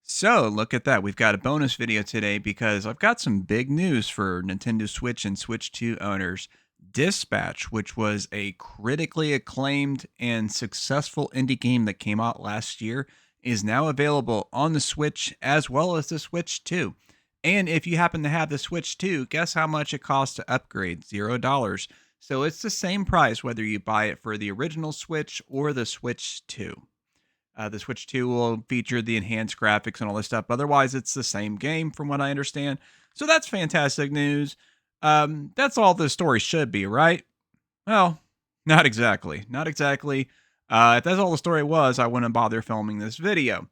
So, look at that. We've got a bonus video today because I've got some big news for Nintendo Switch and Switch 2 owners. Dispatch, which was a critically acclaimed and successful indie game that came out last year, is now available on the Switch as well as the Switch 2. And if you happen to have the Switch 2, guess how much it costs to upgrade? $0. So it's the same price whether you buy it for the original Switch or the Switch 2. The Switch 2 will feature the enhanced graphics and all this stuff. Otherwise, it's the same game from what I understand. So that's fantastic news. That's all the story should be, right? Well, not exactly. Not exactly. If that's all the story was, I wouldn't bother filming this video.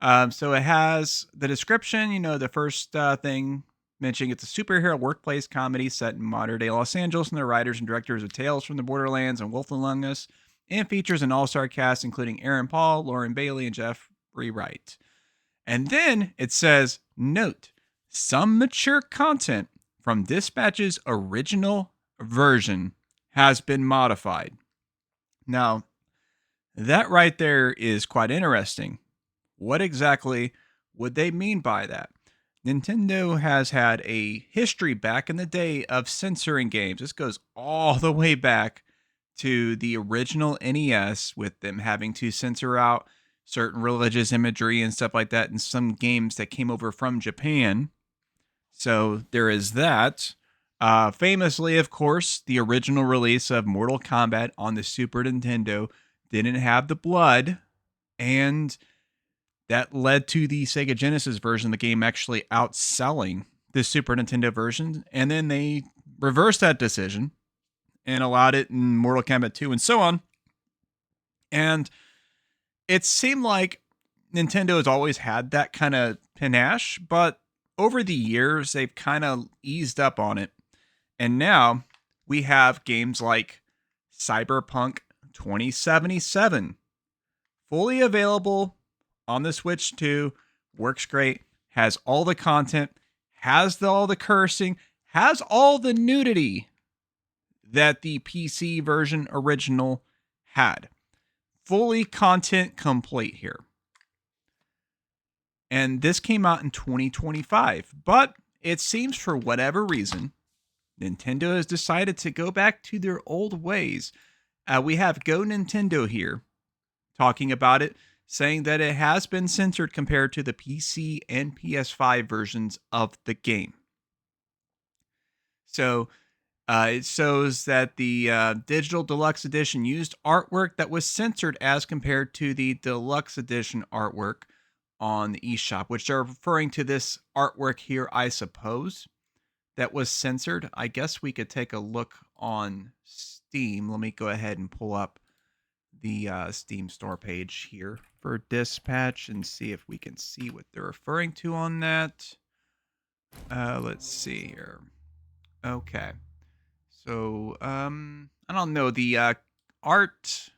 So it has the description, the first thing mentioning it's a superhero workplace comedy set in modern day Los Angeles, and the writers and directors of Tales from the Borderlands and Wolf Among Us, and features an all-star cast including Aaron Paul, Lauren Bailey, and Jeffrey Wright. And then it says, note, some mature content from Dispatch's original version has been modified. Now, that right there is quite interesting. What exactly would they mean by that? Nintendo has had a history back in the day of censoring games. This goes all the way back to the original NES, with them having to censor out certain religious imagery and stuff like that in some games that came over from Japan. So there is that. Famously, of course, the original release of Mortal Kombat on the Super Nintendo didn't have the blood, and that led to the Sega Genesis version of the game actually outselling the Super Nintendo version. And then they reversed that decision and allowed it in Mortal Kombat 2 and so on. And it seemed like Nintendo has always had that kind of panache, but over the years, they've kind of eased up on it. And now we have games like Cyberpunk 2077, fully available on the Switch 2, works great, has all the content, has all the cursing, has all the nudity that the PC version original had. Fully content complete here. And this came out in 2025, but it seems for whatever reason, Nintendo has decided to go back to their old ways. We have Go Nintendo here talking about it, saying that it has been censored compared to the PC and PS5 versions of the game. So it shows that the digital deluxe edition used artwork that was censored as compared to the deluxe edition artwork on the eShop, which are referring to this artwork here, I suppose, that was censored. I guess we could take a look on Steam. Let me go ahead and pull up the Steam store page here for Dispatch and see if we can see what they're referring to on that. Let's see here. Okay. So, I don't know. The art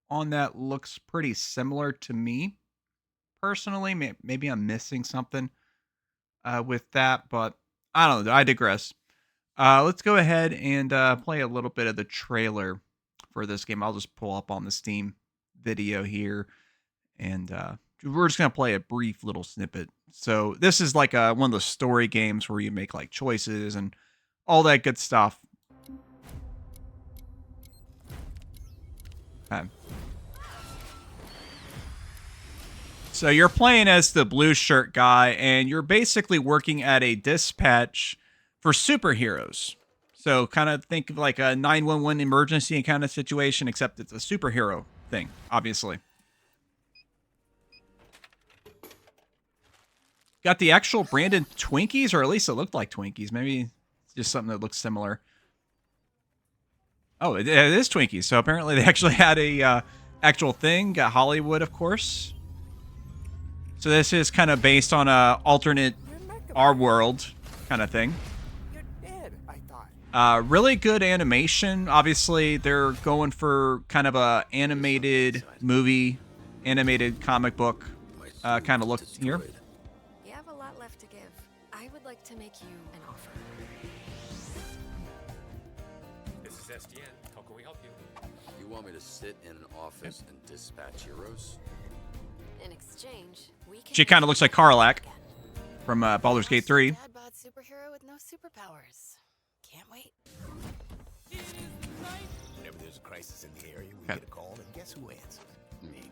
on that looks pretty similar to me, personally. Maybe I'm missing something with that, but I don't know. I digress. Let's go ahead and play a little bit of the trailer for this game. I'll just pull up on the Steam video here, and we're just going to play a brief little snippet. So this is like one of the story games where you make like choices and all that good stuff. Okay. So you're playing as the blue shirt guy, and you're basically working at a dispatch for superheroes. So kind of think of like a 911 emergency kind of situation, except it's a superhero thing, obviously. Got the actual branded Twinkies, or at least it looked like Twinkies. Maybe it's just something that looks similar. Oh, it is Twinkies. So apparently they actually had a actual thing. Got Hollywood, of course. So this is kind of based on a alternate our world kind of thing. Really good animation. Obviously, they're going for kind of a animated movie, animated comic book kind of look here. You have a lot left to give. I would like to make you an offer. This is SDN. How can we help you? You want me to sit in an office and dispatch heroes? In exchange, we can She kind of looks like Karlak from Baldur's Gate 3. Dad bod superhero with no superpowers. Can't wait. Whenever there's a crisis in the area, we Okay. get a call, and guess who answers? Me.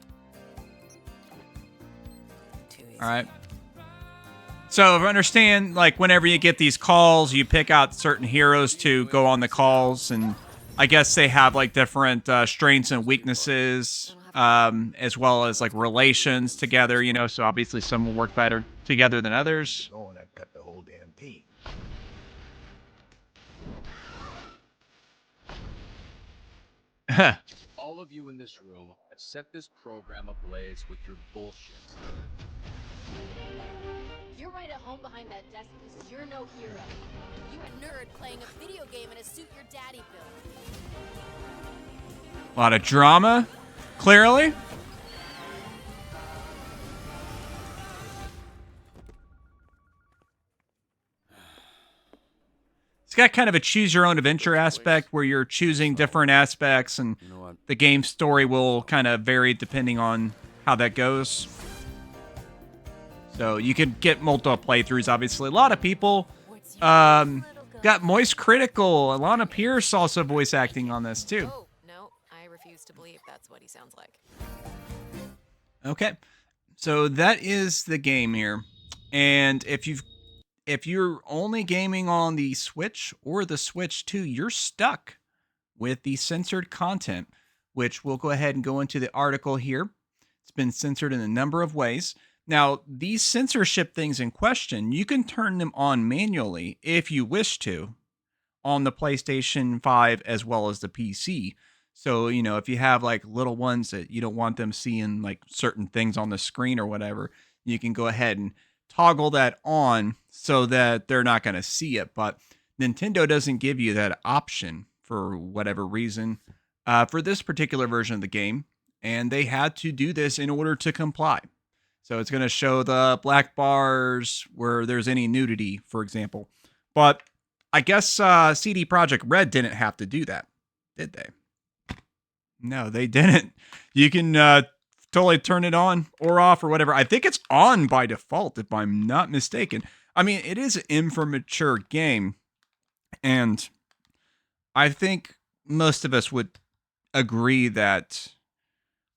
Too easy. All right. So if I understand, like, whenever you get these calls, you pick out certain heroes to go on the calls, and I guess they have, like, different strengths and weaknesses, as well as, like, relations together, you know, so obviously some will work better together than others. Going, I cut the whole damn team. All of you in this room have set this program ablaze with your bullshit. You're right at home behind that desk because you're no hero. You're a nerd playing a video game in a suit your daddy built. A lot of drama, clearly. It's got kind of a choose your own adventure aspect where you're choosing different aspects, and You know what? the game story will kind of vary depending on how that goes. So you could get multiple playthroughs, obviously. A lot of people got Moist Critical. Alana Pierce also voice acting on this, too. Oh, no, I refuse to believe that's what he sounds like. Okay. So that is the game here. And if you're only gaming on the Switch or the Switch 2, you're stuck with the censored content, which we'll go ahead and go into the article here. It's been censored in a number of ways. Now, these censorship things in question, you can turn them on manually if you wish to on the PlayStation 5 as well as the PC. So, you know, if you have like little ones that you don't want them seeing like certain things on the screen or whatever, you can go ahead and toggle that on so that they're not going to see it. But Nintendo doesn't give you that option for whatever reason for this particular version of the game. And they had to do this in order to comply. So it's going to show the black bars where there's any nudity, for example. But I guess CD Projekt Red didn't have to do that, did they? No, they didn't. You can totally turn it on or off or whatever. I think it's on by default, if I'm not mistaken. I mean, it is an immature game. And I think most of us would agree that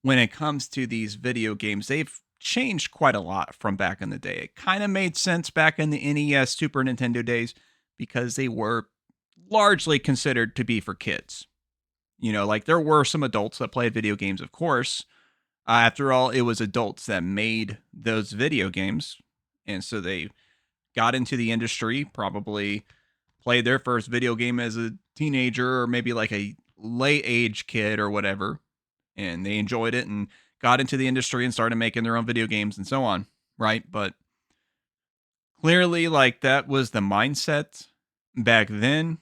when it comes to these video games, they've changed quite a lot from back in the day. It kind of made sense back in the NES, Super Nintendo days because they were largely considered to be for kids. You know, like there were some adults that played video games, of course. After all, it was adults that made those video games. And so they got into the industry, probably played their first video game as a teenager or maybe like a late age kid or whatever. And they enjoyed it and got into the industry and started making their own video games and so on, right? But clearly, like, that was the mindset back then.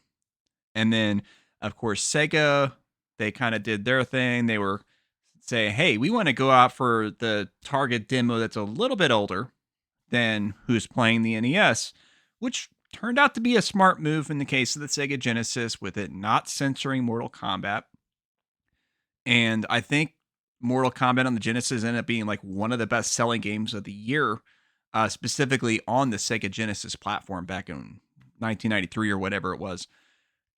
And then, of course, Sega, they kind of did their thing. They were saying, hey, we want to go out for the target demo that's a little bit older than who's playing the NES, which turned out to be a smart move in the case of the Sega Genesis with it not censoring Mortal Kombat. And I think Mortal Kombat on the Genesis ended up being like one of the best selling games of the year, specifically on the Sega Genesis platform back in 1993 or whatever it was.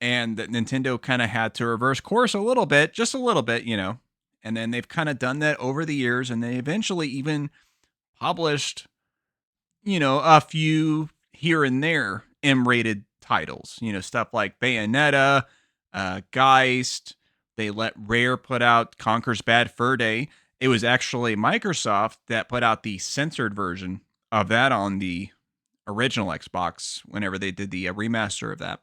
And that Nintendo kind of had to reverse course a little bit, just a little bit, you know. And then they've kind of done that over the years, and they eventually even published, you know, a few here and there M-rated titles, you know, stuff like Bayonetta, Geist. They let Rare put out Conker's Bad Fur Day. It was actually Microsoft that put out the censored version of that on the original Xbox whenever they did the remaster of that.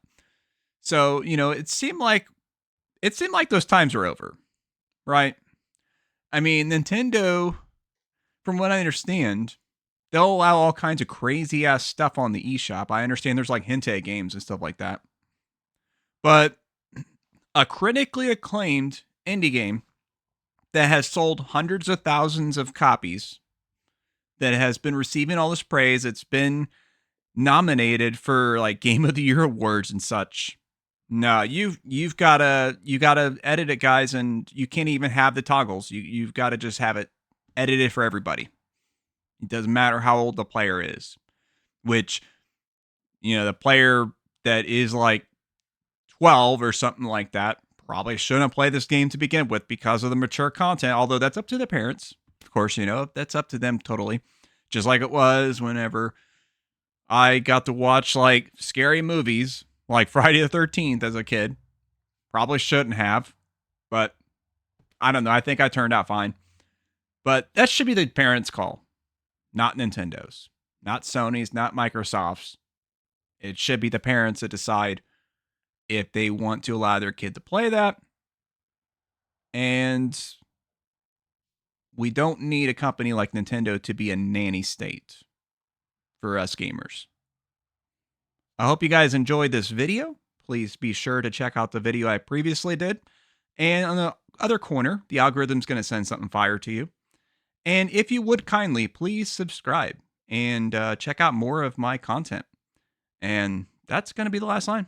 So, you know, it seemed like those times are over, right? I mean, Nintendo, from what I understand, they'll allow all kinds of crazy ass stuff on the eShop. I understand there's like hentai games and stuff like that. But a critically acclaimed indie game that has sold hundreds of thousands of copies, that has been receiving all this praise, it's been nominated for like Game of the Year awards and such. No, you've gotta edit it, guys, and you can't even have the toggles. You've got to just have it edited for everybody. It doesn't matter how old the player is, which, the player that is like 12 or something like that probably shouldn't play this game to begin with because of the mature content, although that's up to the parents. Of course, that's up to them totally. Just like it was whenever I got to watch like scary movies like Friday the 13th as a kid. Probably shouldn't have, but I don't know. I think I turned out fine. But that should be the parents' call, not Nintendo's, not Sony's, not Microsoft's. It should be the parents that decide if they want to allow their kid to play that. And we don't need a company like Nintendo to be a nanny state for us gamers. I hope you guys enjoyed this video. Please be sure to check out the video I previously did. And on the other corner, the algorithm's going to send something fire to you. And if you would kindly, please subscribe and check out more of my content. And that's going to be the last line.